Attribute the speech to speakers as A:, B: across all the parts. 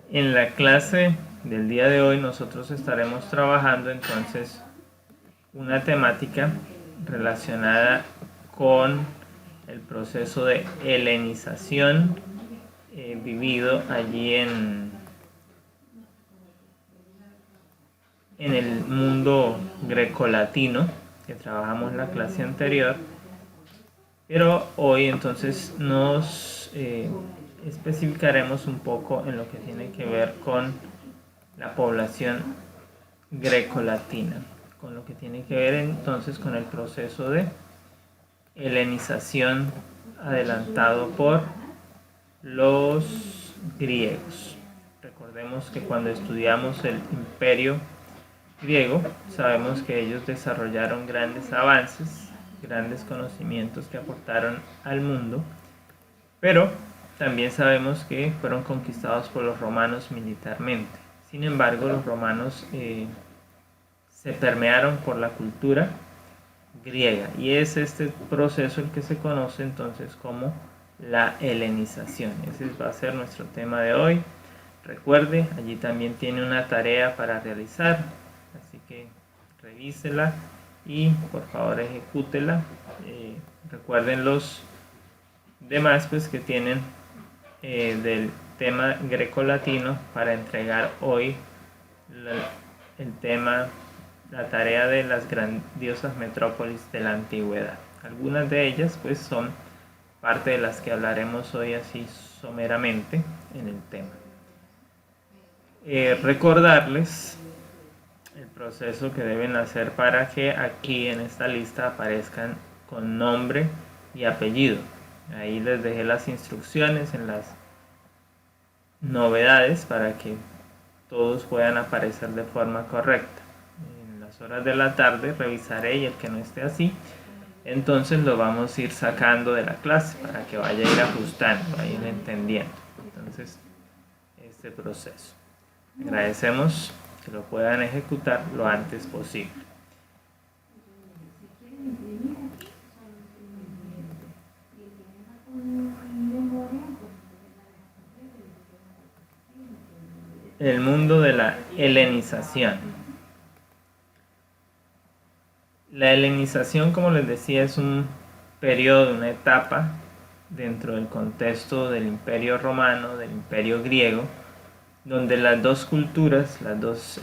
A: En la clase del día de hoy nosotros estaremos trabajando entonces una temática relacionada con el proceso de helenización vivido allí en el mundo grecolatino que trabajamos en la clase anterior, pero hoy entonces nos especificaremos un poco en lo que tiene que ver con la población grecolatina, con lo que tiene que ver entonces con el proceso de helenización adelantado por los griegos. Recordemos que cuando estudiamos el imperio griego, sabemos que ellos desarrollaron grandes avances, grandes conocimientos que aportaron al mundo, pero también sabemos que fueron conquistados por los romanos militarmente. Sin embargo, los romanos se permearon por la cultura griega y es este proceso el que se conoce entonces como la helenización. Ese va a ser nuestro tema de hoy. Recuerde, allí también tiene una tarea para realizar, así que revísela y por favor ejecútela. Recuerden los demás pues que tienen del tema grecolatino para entregar hoy el tema, la tarea de las grandiosas metrópolis de la antigüedad. Algunas de ellas pues son parte de las que hablaremos hoy así someramente en el tema. Recordarles el proceso que deben hacer para que aquí en esta lista aparezcan con nombre y apellido. Ahí les dejé las instrucciones en las novedades para que todos puedan aparecer de forma correcta. En las horas de la tarde revisaré y el que no esté así, entonces lo vamos a ir sacando de la clase para que vaya a ir ajustando, vaya a ir entendiendo. Entonces, este proceso. Agradecemos que lo puedan ejecutar lo antes posible. El mundo de la helenización. La helenización, como les decía, es un periodo, una etapa dentro del contexto del Imperio Romano, del Imperio Griego, donde las dos culturas, las dos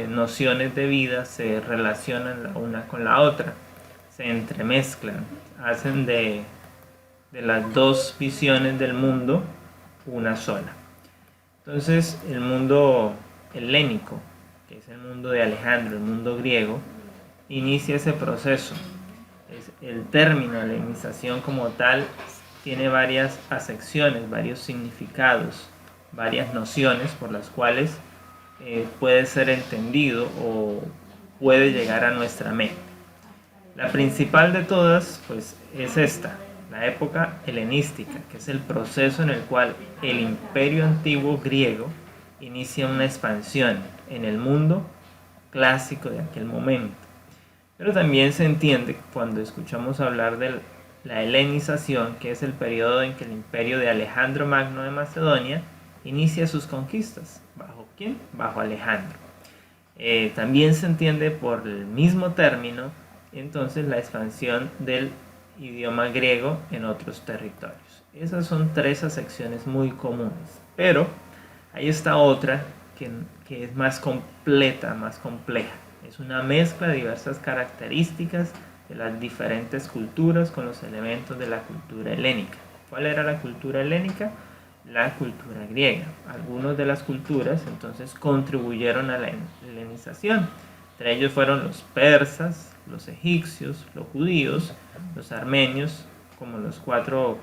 A: nociones de vida se relacionan la una con la otra, se entremezclan, hacen de las dos visiones del mundo una sola. Entonces el mundo helénico, que es el mundo de Alejandro, el mundo griego, inicia ese proceso. El término helenización como tal tiene varias acepciones, varios significados, varias nociones por las cuales puede ser entendido o puede llegar a nuestra mente. La principal de todas pues es esta, la época helenística, que es el proceso en el cual el imperio antiguo griego inicia una expansión en el mundo clásico de aquel momento. Pero también se entiende cuando escuchamos hablar de la helenización, que es el periodo en que el imperio de Alejandro Magno de Macedonia inicia sus conquistas. ¿Bajo quién? Bajo Alejandro. También se entiende por el mismo término entonces la expansión del idioma griego en otros territorios. Esas son tres acepciones muy comunes, pero ahí está otra que es más completa, más compleja. Es una mezcla de diversas características de las diferentes culturas con los elementos de la cultura helénica. ¿Cuál era la cultura helénica? La cultura griega. Algunas de las culturas entonces contribuyeron a la helenización. Entre ellos fueron los persas, los egipcios, los judíos, los armenios, como los cuatro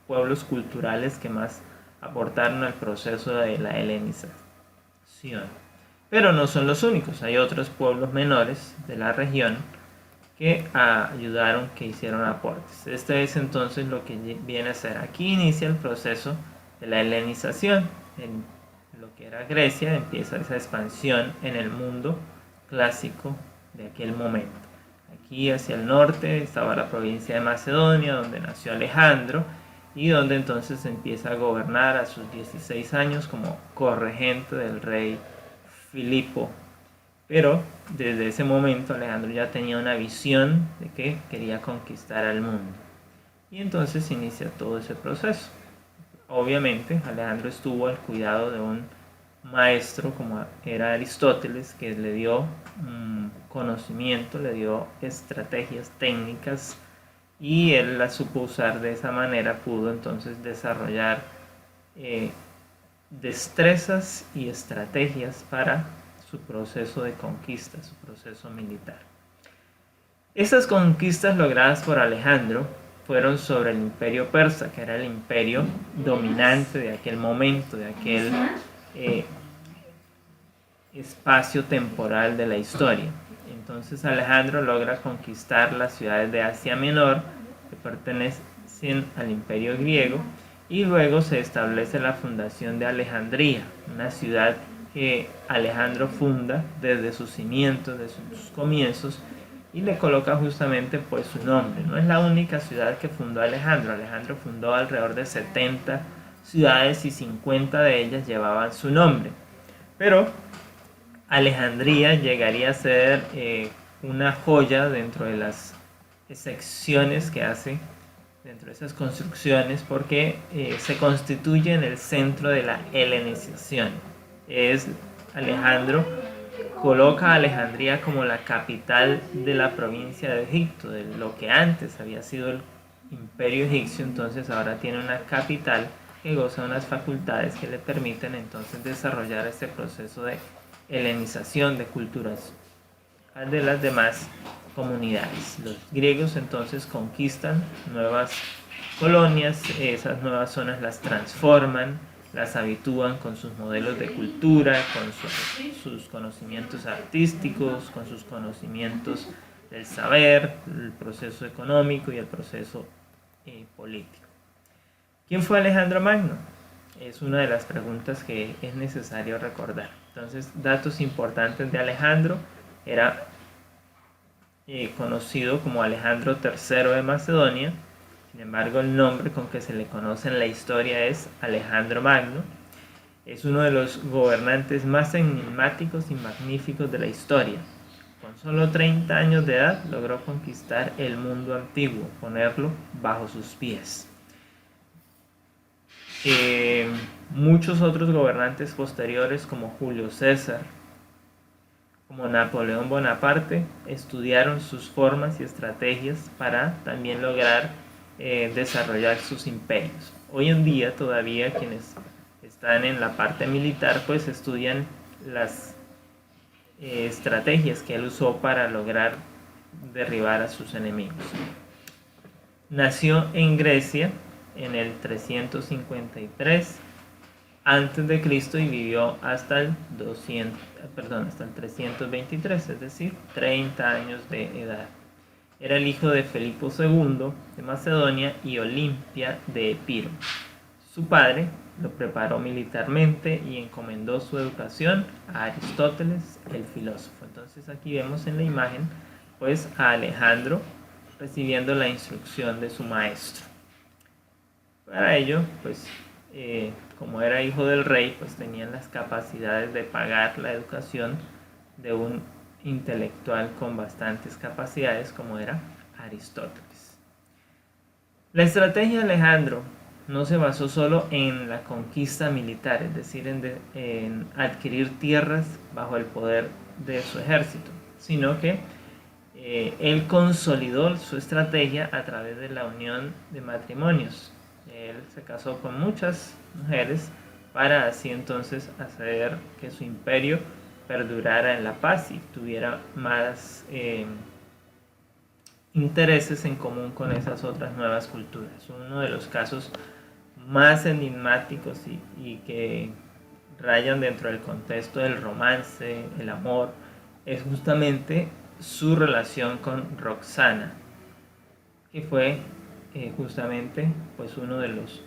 A: pueblos culturales que más aportaron al proceso de la helenización. Pero no son los únicos, hay otros pueblos menores de la región que ayudaron, que hicieron aportes. Este es entonces lo que viene a ser. Aquí inicia el proceso de la helenización. En lo que era Grecia empieza esa expansión en el mundo clásico de aquel momento. Aquí hacia el norte estaba la provincia de Macedonia, donde nació Alejandro, y donde entonces empieza a gobernar a sus 16 años como corregente del rey Filipo. Pero desde ese momento Alejandro ya tenía una visión de que quería conquistar al mundo. Y entonces inicia todo ese proceso. Obviamente Alejandro estuvo al cuidado de un maestro como era Aristóteles, que le dio conocimiento, le dio estrategias técnicas y él las supo usar de esa manera. Pudo entonces desarrollar destrezas y estrategias para su proceso de conquista, su proceso militar. Estas conquistas logradas por Alejandro fueron sobre el imperio persa, que era el imperio dominante de aquel momento, de aquel espacio temporal de la historia. Entonces Alejandro logra conquistar las ciudades de Asia Menor, que pertenecen al imperio griego, y luego se establece la fundación de Alejandría, una ciudad que Alejandro funda desde sus cimientos, desde sus comienzos, y le coloca justamente pues su nombre. No es la única ciudad que fundó Alejandro. Alejandro fundó alrededor de 70 ciudades y 50 de ellas llevaban su nombre. Pero Alejandría llegaría a ser una joya dentro de las secciones que hace, dentro de esas construcciones, porque se constituye en el centro de la helenización. Alejandro coloca a Alejandría como la capital de la provincia de Egipto, de lo que antes había sido el imperio egipcio. Entonces ahora tiene una capital que goza de unas facultades que le permiten entonces desarrollar este proceso de helenización de culturas de las demás comunidades. Los griegos entonces conquistan nuevas colonias, esas nuevas zonas las transforman, las habitúan con sus modelos de cultura, con sus conocimientos artísticos, con sus conocimientos del saber, el proceso económico y el proceso político. ¿Quién fue Alejandro Magno? Es una de las preguntas que es necesario recordar. Entonces, datos importantes de Alejandro: era conocido como Alejandro III de Macedonia. Sin embargo, el nombre con que se le conoce en la historia es Alejandro Magno. Es uno de los gobernantes más enigmáticos y magníficos de la historia. Con solo 30 años de edad logró conquistar el mundo antiguo, ponerlo bajo sus pies. Muchos otros gobernantes posteriores, como Julio César, como Napoleón Bonaparte, estudiaron sus formas y estrategias para también lograr desarrollar sus imperios. Hoy en día todavía quienes están en la parte militar pues estudian las estrategias que él usó para lograr derribar a sus enemigos. Nació en Grecia en el 353 antes de Cristo y vivió hasta el 323, es decir, 30 años de edad. Era el hijo de Filipo II de Macedonia y Olimpia de Epiro. Su padre lo preparó militarmente y encomendó su educación a Aristóteles, el filósofo. Entonces aquí vemos en la imagen pues a Alejandro recibiendo la instrucción de su maestro. Para ello, pues como era hijo del rey, pues tenían las capacidades de pagar la educación de un intelectual con bastantes capacidades como era Aristóteles. La estrategia de Alejandro no se basó solo en la conquista militar, es decir, en adquirir tierras bajo el poder de su ejército, sino que él consolidó su estrategia a través de la unión de matrimonios. Él se casó con muchas mujeres para así entonces hacer que su imperio perdurara en la paz y tuviera más intereses en común con esas otras nuevas culturas. Uno de los casos más enigmáticos y que rayan dentro del contexto del romance, el amor, es justamente su relación con Roxana, que fue justamente pues uno de los,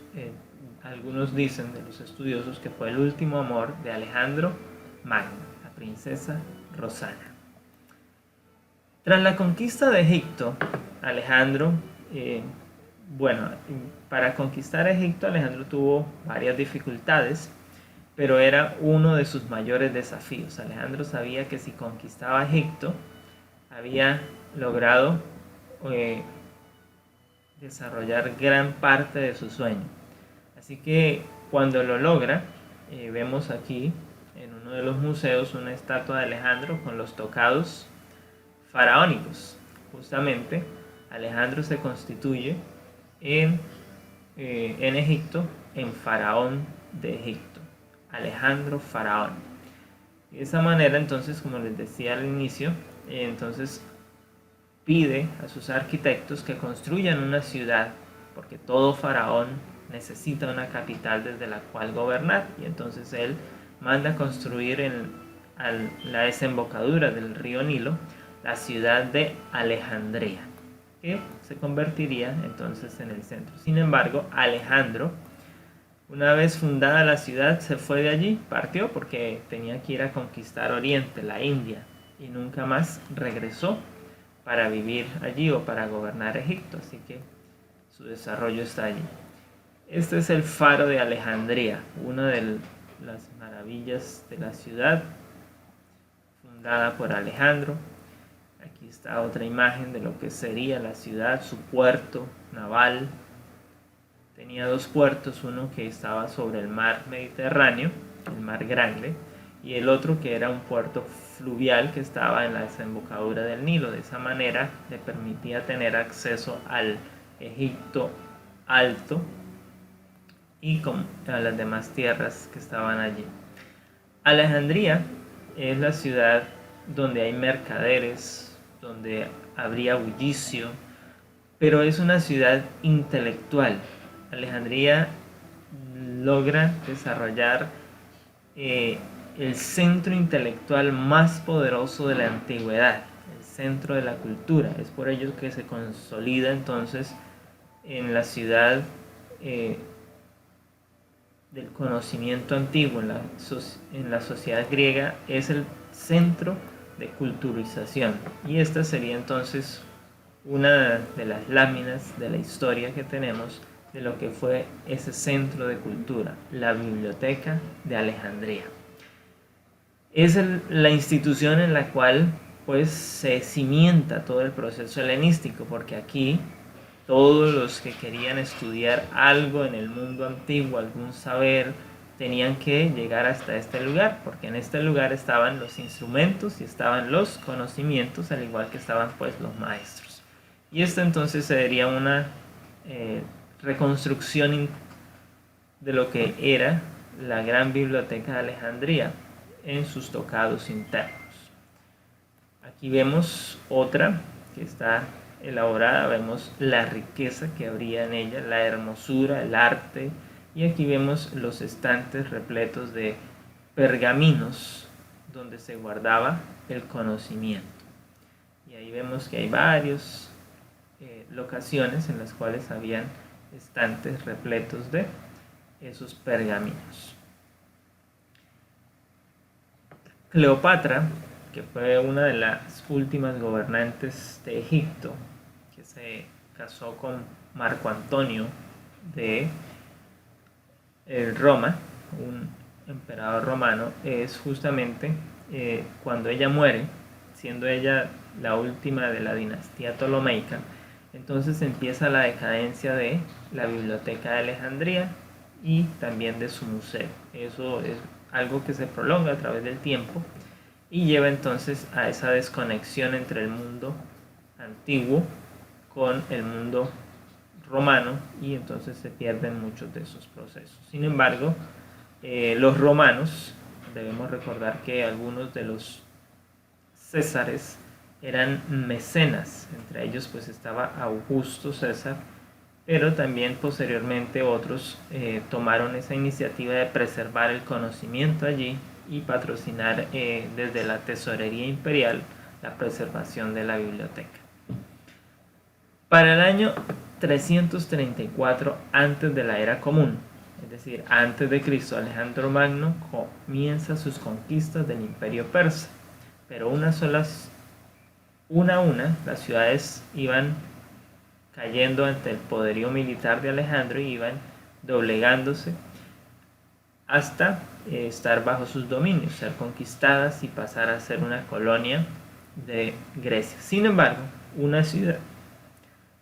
A: algunos dicen de los estudiosos, que fue el último amor de Alejandro Magno, la princesa Rosana. Tras la conquista de Egipto, Alejandro Bueno, para conquistar Egipto Alejandro tuvo varias dificultades, pero era uno de sus mayores desafíos. Alejandro sabía que si conquistaba Egipto, había logrado eh, desarrollar gran parte de su sueño. Así que cuando lo logra, vemos aquí en uno de los museos una estatua de Alejandro con los tocados faraónicos. Justamente Alejandro se constituye en Egipto en faraón de Egipto, Alejandro faraón. Y de esa manera, entonces, como les decía al inicio, entonces pide a sus arquitectos que construyan una ciudad, porque todo faraón necesita una capital desde la cual gobernar, y entonces él manda construir en la desembocadura del río Nilo la ciudad de Alejandría, que se convertiría entonces en el centro. Sin embargo, Alejandro, una vez fundada la ciudad, se fue de allí, partió porque tenía que ir a conquistar Oriente, la India, y nunca más regresó para vivir allí o para gobernar Egipto, así que su desarrollo está allí. Este es el faro de Alejandría, una de las maravillas de la ciudad, fundada por Alejandro. Aquí está otra imagen de lo que sería la ciudad, su puerto naval. Tenía dos puertos, uno que estaba sobre el mar Mediterráneo, el mar Grande, y el otro que era un puerto fluvial que estaba en la desembocadura del Nilo. De esa manera le permitía tener acceso al Egipto Alto y a las demás tierras que estaban allí. Alejandría es la ciudad donde hay mercaderes, donde habría bullicio, pero es una ciudad intelectual. Alejandría logra desarrollar el centro intelectual más poderoso de la antigüedad, el centro de la cultura. Es por ello que se consolida entonces en la ciudad del conocimiento antiguo, en la sociedad griega, es el centro de culturización. Y esta sería entonces una de las láminas de la historia que tenemos de lo que fue ese centro de cultura, la Biblioteca de Alejandría. Es la institución en la cual pues se cimienta todo el proceso helenístico, porque aquí todos los que querían estudiar algo en el mundo antiguo, algún saber, tenían que llegar hasta este lugar, porque en este lugar estaban los instrumentos y estaban los conocimientos, al igual que estaban pues los maestros. Y esto entonces sería una reconstrucción de lo que era la gran biblioteca de Alejandría en sus tocados internos. Aquí vemos otra que está elaborada, vemos la riqueza que habría en ella, la hermosura, el arte, y aquí vemos los estantes repletos de pergaminos donde se guardaba el conocimiento. Y ahí vemos que hay varias locaciones en las cuales habían estantes repletos de esos pergaminos. Cleopatra, que fue una de las últimas gobernantes de Egipto, que se casó con Marco Antonio de Roma, un emperador romano, es justamente cuando ella muere, siendo ella la última de la dinastía ptolomeica, entonces empieza la decadencia de la Biblioteca de Alejandría y también de su museo. Eso es algo que se prolonga a través del tiempo y lleva entonces a esa desconexión entre el mundo antiguo con el mundo romano, y entonces se pierden muchos de esos procesos. Sin embargo, los romanos, debemos recordar que algunos de los césares eran mecenas, entre ellos pues estaba Augusto César, pero también posteriormente otros tomaron esa iniciativa de preservar el conocimiento allí y patrocinar desde la tesorería imperial la preservación de la biblioteca. Para el año 334 antes de la era común, es decir, antes de Cristo, Alejandro Magno comienza sus conquistas del imperio persa, pero una a una las ciudades iban cayendo ante el poderío militar de Alejandro y iban doblegándose hasta estar bajo sus dominios, ser conquistadas y pasar a ser una colonia de Grecia. Sin embargo, una ciudad,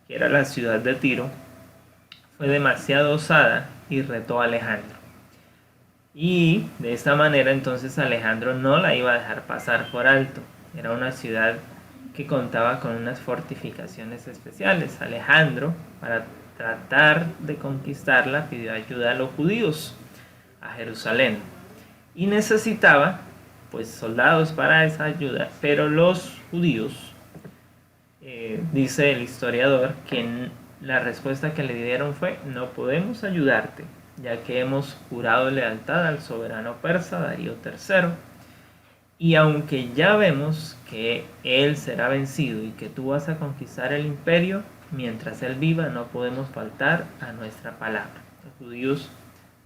A: que era la ciudad de Tiro, fue demasiado osada y retó a Alejandro. Y de esta manera entonces Alejandro no la iba a dejar pasar por alto. Era una ciudad que contaba con unas fortificaciones especiales. Alejandro, para tratar de conquistarla, pidió ayuda a los judíos, a Jerusalén, y necesitaba pues soldados para esa ayuda, pero los judíos, dice el historiador, que la respuesta que le dieron fue: no podemos ayudarte, ya que hemos jurado lealtad al soberano persa Darío III, y aunque ya vemos que él será vencido y que tú vas a conquistar el imperio, mientras él viva no podemos faltar a nuestra palabra. Los judíos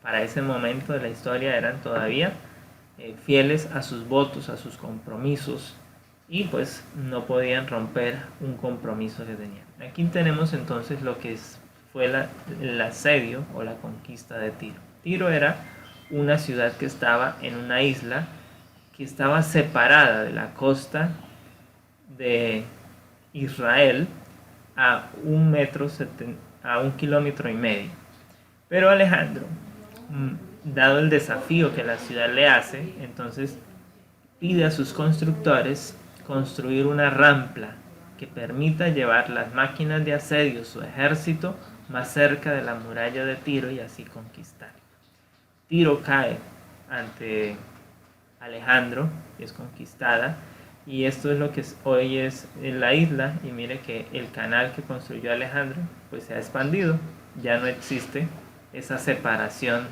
A: para ese momento de la historia eran todavía fieles a sus votos, a sus compromisos, y pues no podían romper un compromiso que tenían. Aquí tenemos entonces lo que fue el asedio o la conquista de Tiro. Tiro era una ciudad que estaba en una isla que estaba separada de la costa de Israel a 1,5 kilómetros. Pero Alejandro, dado el desafío que la ciudad le hace, entonces pide a sus constructores construir una rampa que permita llevar las máquinas de asedio, su ejército, más cerca de la muralla de Tiro y así conquistar. Tiro cae ante Alejandro y es conquistada, y esto es lo que hoy es la isla. Y mire que el canal que construyó Alejandro pues se ha expandido, ya no existe esa separación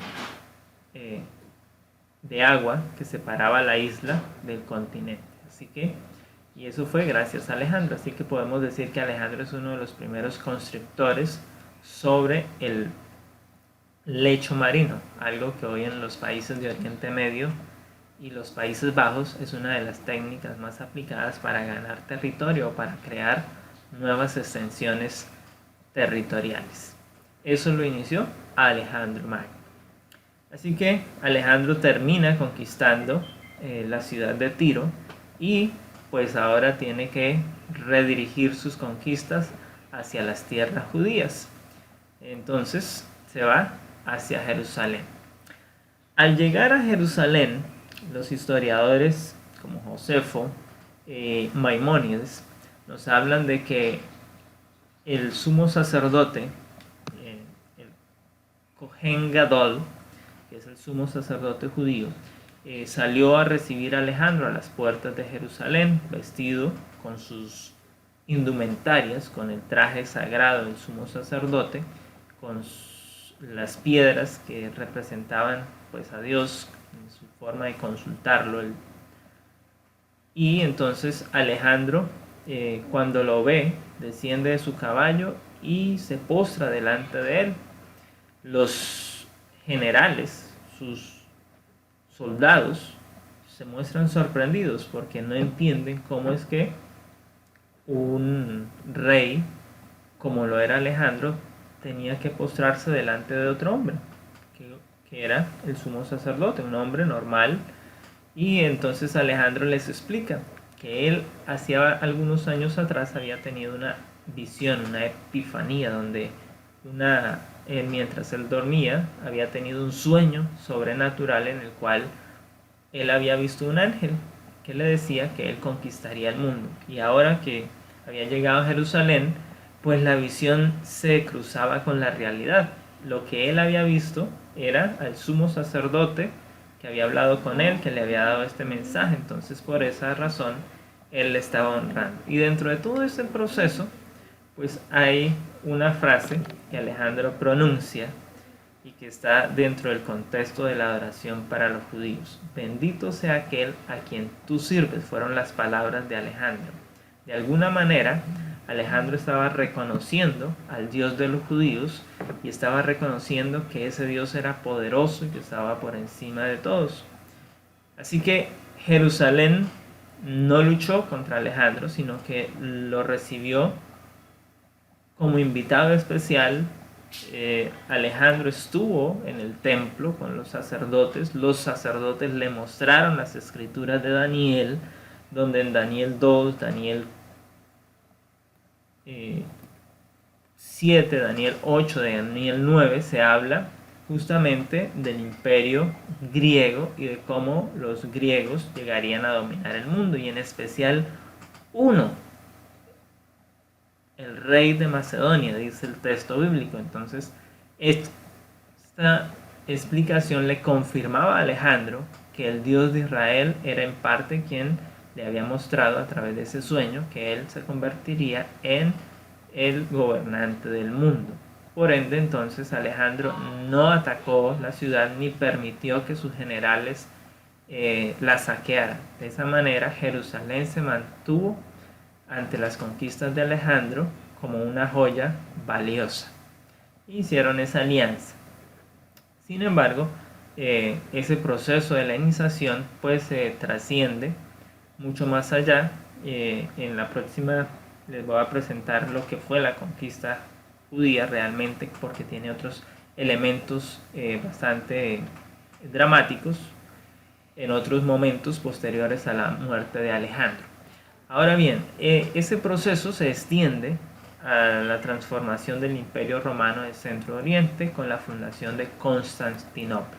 A: de agua que separaba la isla del continente. Así que, y eso fue gracias a Alejandro. Así que podemos decir que Alejandro es uno de los primeros constructores sobre el lecho marino, algo que hoy en los países de Oriente Medio y los Países Bajos es una de las técnicas más aplicadas para ganar territorio o para crear nuevas extensiones territoriales. Eso lo inició Alejandro Magno. Así que Alejandro termina conquistando la ciudad de Tiro, y pues ahora tiene que redirigir sus conquistas hacia las tierras judías. Entonces se va hacia Jerusalén. Al llegar a Jerusalén, los historiadores como Josefo, Maimónides, nos hablan de que el sumo sacerdote, el Cohen Gadol, que es el sumo sacerdote judío, salió a recibir a Alejandro a las puertas de Jerusalén, vestido con sus indumentarias, con el traje sagrado del sumo sacerdote, con las piedras que representaban pues a Dios en su forma de consultarlo. Y entonces Alejandro, cuando lo ve, desciende de su caballo y se postra delante de él. Los generales, sus soldados, se muestran sorprendidos porque no entienden cómo es que un rey como lo era Alejandro tenía que postrarse delante de otro hombre, que era el sumo sacerdote, un hombre normal. Y entonces Alejandro les explica que él hacía algunos años atrás había tenido una visión, una epifanía, donde mientras él dormía había tenido un sueño sobrenatural en el cual él había visto un ángel que le decía que él conquistaría el mundo. Y ahora que había llegado a Jerusalén, pues la visión se cruzaba con la realidad. Lo que él había visto era al sumo sacerdote que había hablado con él, que le había dado este mensaje. Entonces por esa razón él le estaba honrando. Y dentro de todo ese proceso pues hay una frase que Alejandro pronuncia y que está dentro del contexto de la adoración para los judíos. Bendito sea aquel a quien tú sirves, fueron las palabras de Alejandro. De alguna manera Alejandro estaba reconociendo al Dios de los judíos y estaba reconociendo que ese Dios era poderoso y que estaba por encima de todos. Así que Jerusalén no luchó contra Alejandro, sino que lo recibió como invitado especial, Alejandro estuvo en el templo con los sacerdotes le mostraron las escrituras de Daniel, donde en Daniel 2, Daniel 7, Daniel 8, Daniel 9 se habla justamente del imperio griego y de cómo los griegos llegarían a dominar el mundo, y en especial uno, el rey de Macedonia, dice el texto bíblico. Entonces, esta explicación le confirmaba a Alejandro que el Dios de Israel era en parte quien le había mostrado a través de ese sueño que él se convertiría en el gobernante del mundo. Por ende, entonces Alejandro no atacó la ciudad ni permitió que sus generales la saquearan. De esa manera, Jerusalén se mantuvo ante las conquistas de Alejandro como una joya valiosa. Hicieron esa alianza. Sin embargo, ese proceso de helenización pues trasciende mucho más allá. En la próxima les voy a presentar lo que fue la conquista judía realmente, porque tiene otros elementos bastante dramáticos en otros momentos posteriores a la muerte de Alejandro. Ahora bien, ese proceso se extiende a la transformación del Imperio Romano del Centro Oriente con la fundación de Constantinopla.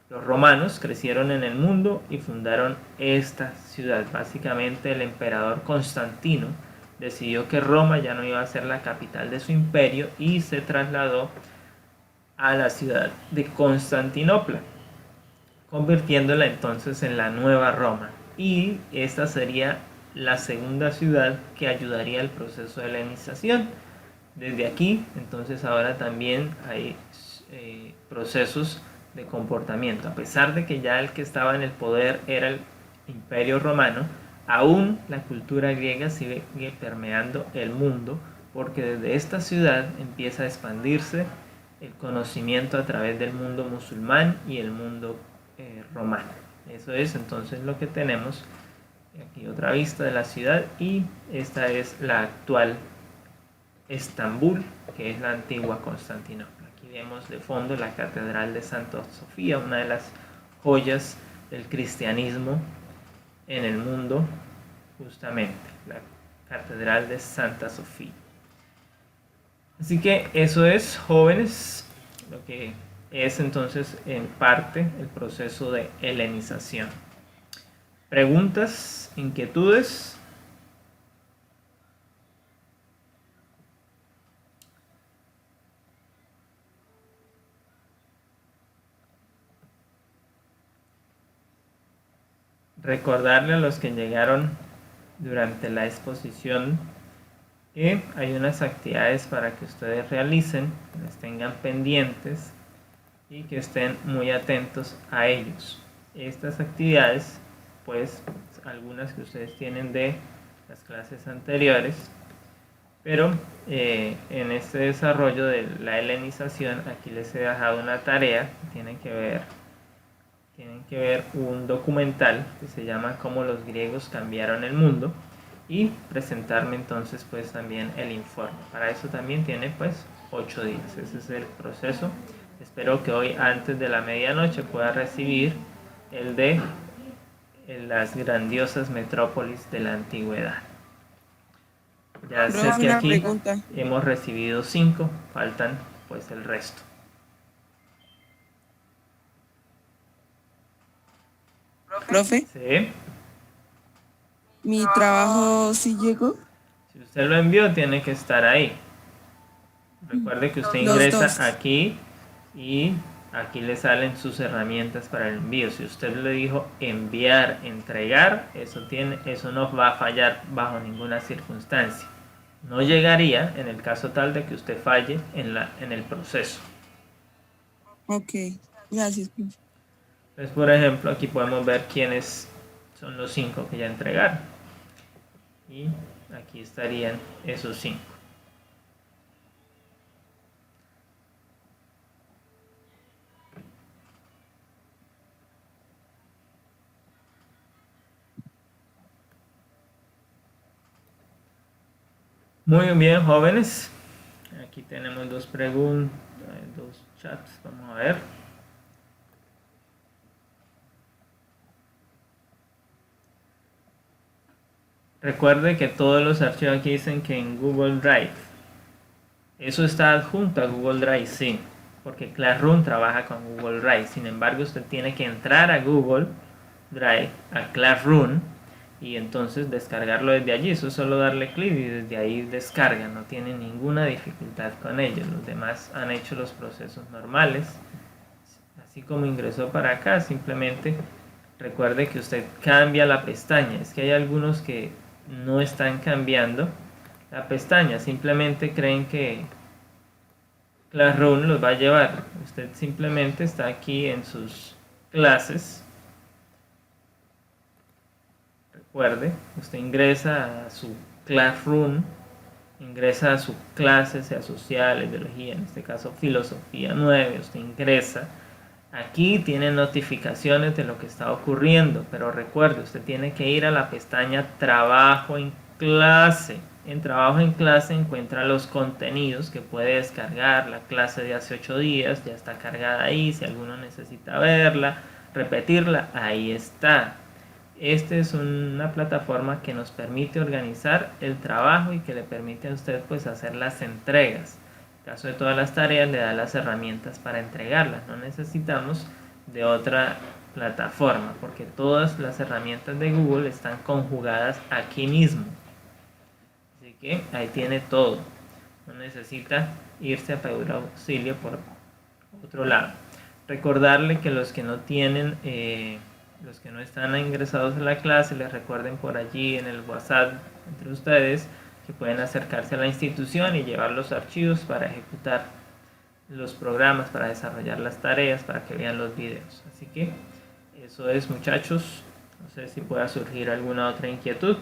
A: Los romanos crecieron en el mundo y fundaron esta ciudad. Básicamente el emperador Constantino decidió que Roma ya no iba a ser la capital de su imperio y se trasladó a la ciudad de Constantinopla, convirtiéndola entonces en la nueva Roma. Y esta sería la segunda ciudad que ayudaría al proceso de helenización. Desde aquí, entonces ahora también hay procesos de comportamiento. A pesar de que ya el que estaba en el poder era el Imperio Romano, aún la cultura griega sigue permeando el mundo, porque desde esta ciudad empieza a expandirse el conocimiento a través del mundo musulmán y el mundo romano. Eso es entonces lo que tenemos. Aquí otra vista de la ciudad, y esta es la actual Estambul, que es la antigua Constantinopla. Aquí vemos de fondo la Catedral de Santa Sofía, una de las joyas del cristianismo en el mundo, justamente la Catedral de Santa Sofía. Así que eso es, jóvenes, lo que es entonces en parte el proceso de helenización. ¿Preguntas? ¿Inquietudes? Recordarle a los que llegaron durante la exposición que hay unas actividades para que ustedes realicen, las tengan pendientes y que estén muy atentos a ellos. Estas actividades, pues algunas que ustedes tienen de las clases anteriores, pero en este desarrollo de la helenización aquí les he dejado una tarea que tienen que ver un documental que se llama Cómo los griegos cambiaron el mundo, y presentarme entonces pues también el informe. Para eso también tiene pues 8 días. Ese es el proceso. Espero que hoy antes de la medianoche pueda recibir el de las grandiosas metrópolis de la antigüedad. Ya sé que aquí hemos recibido 5, faltan pues el resto.
B: Profe,
A: ¿Sí?
B: ¿mi trabajo sí llegó?
A: Si usted lo envió, tiene que estar ahí. Recuerde que usted ingresa aquí y aquí le salen sus herramientas para el envío. Si usted le dijo enviar, entregar, eso no va a fallar bajo ninguna circunstancia. No llegaría en el caso tal de que usted falle en el proceso.
B: Ok, gracias, profe.
A: Pues por ejemplo, aquí podemos ver quiénes son los 5 que ya entregaron. Y aquí estarían esos 5. Muy bien, jóvenes. Aquí tenemos dos preguntas, dos chats, vamos a ver. Recuerde que todos los archivos aquí dicen que en Google Drive. Eso está adjunto a Google Drive, sí, porque Classroom trabaja con Google Drive. Sin embargo, usted tiene que entrar a Google Drive, a Classroom, y entonces descargarlo desde allí. Eso es solo darle clic y desde ahí descarga. No tiene ninguna dificultad con ello. Los demás han hecho los procesos normales. Así como ingresó para acá, simplemente recuerde que usted cambia la pestaña. Es que hay algunos que no están cambiando la pestaña, simplemente creen que Classroom los va a llevar. Usted simplemente está aquí en sus clases. Recuerde, usted ingresa a su Classroom, ingresa a su clase, sea sociales, biología, en este caso filosofía 9, usted ingresa. Aquí tiene notificaciones de lo que está ocurriendo, pero recuerde, usted tiene que ir a la pestaña Trabajo en clase. En Trabajo en clase encuentra los contenidos que puede descargar. La clase de hace 8 días ya está cargada ahí. Si alguno necesita verla, repetirla, ahí está. Esta es una plataforma que nos permite organizar el trabajo y que le permite a usted pues hacer las entregas. En caso de todas las tareas, le da las herramientas para entregarlas. No necesitamos de otra plataforma porque todas las herramientas de Google están conjugadas aquí mismo. Así que ahí tiene todo. No necesita irse a pedir auxilio por otro lado. Recordarle que los que no tienen, los que no están ingresados a la clase, les recuerden por allí en el WhatsApp entre ustedes que pueden acercarse a la institución y llevar los archivos para ejecutar los programas, para desarrollar las tareas, para que vean los videos. Así que eso es, muchachos. No sé si pueda surgir alguna otra inquietud.